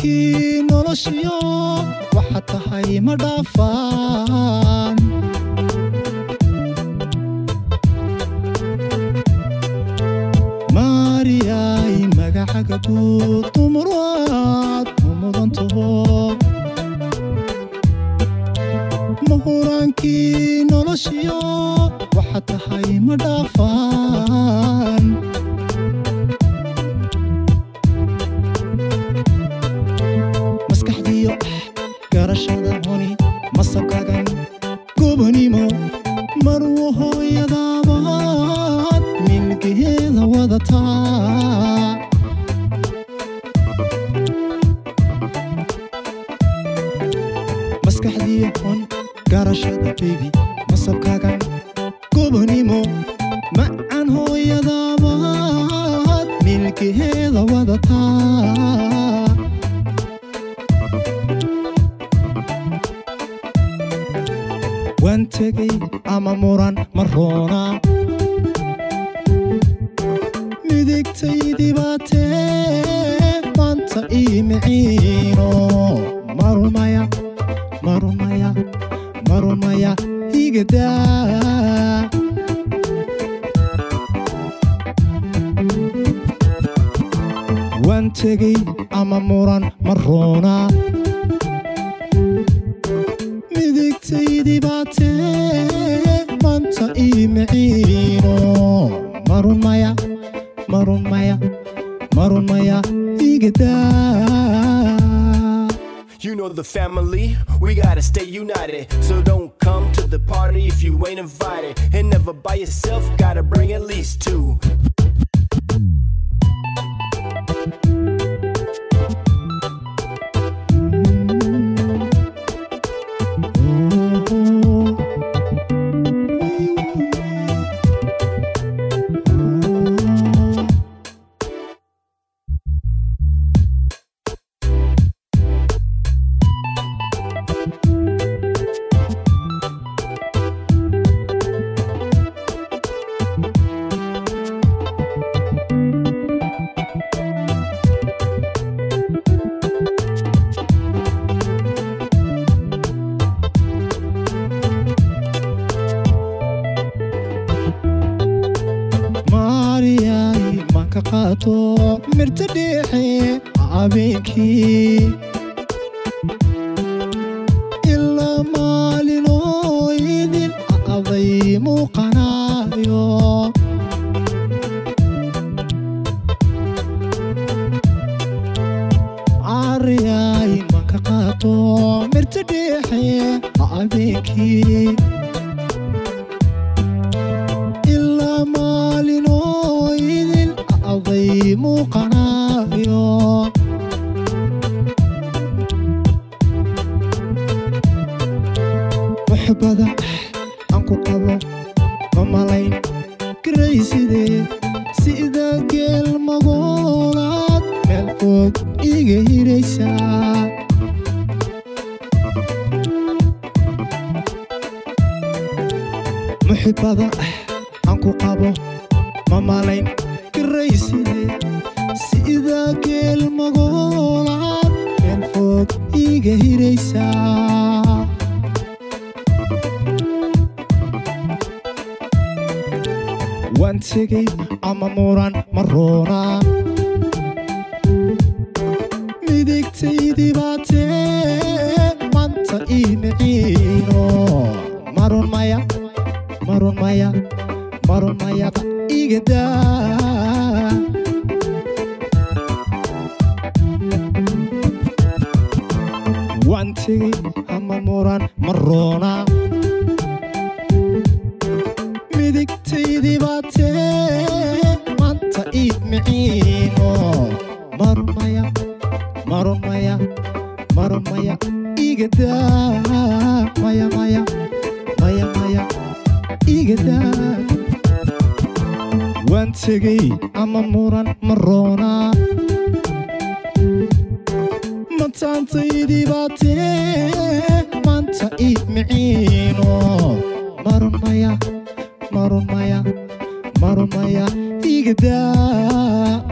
murankii noloshiyo waxa tahay ma dhaafaan maariyay magacaga guud dumaraad mudantaho murankii noloshiyo waxa tahay ma dhaafaan maskaxdiyo garashada honi masabkagan gobonimo marwo hooyadaabaad milkigeeda wadataa maskaxdiyo honi garashada baby masabkagan gobonimo macaan hooyadaabaad milkigeeda wadataa waan tegay ama muran maroona midigtaydii baatee maanta ii miciino marumaya marumaya marumaya igadaa waan tegay ama muran maroona midigtaydii baatee maanta ii miciino marumaya marumaya marumaya igadaa. You know the family, we gotta stay united. So don't come to the party if you ain't invited. And never by yourself, gotta bring at least two. qaato mirta dheexe habeenkii ilaa maalinoo idin aday muuqanayo ariyay manka qaato mirta dheexe habeenkii ilaa maalinoo idin aday muuqanayo waxbada aan ku qabo ma malayn karaysidee sida geel magoolaad meel fog iga hiraysaa محبada aan ku qabo ma malayn karaysidee sida geel magoolaad meel fog iga hiraysaa waan tegay ama muran maroona midigtaydii baatee maanta ii miciino marun maya marun maya marun mayada igadaa waan tegay ama muran maroona midigtaydii baatee maanta ii miciino marun maya marun maya marun maya igadaa maya maya maya maya igadaa waan tegay ama muran maroona mataantaydii baatee maanta ii miciino marun maya marun maya marun maya igadaa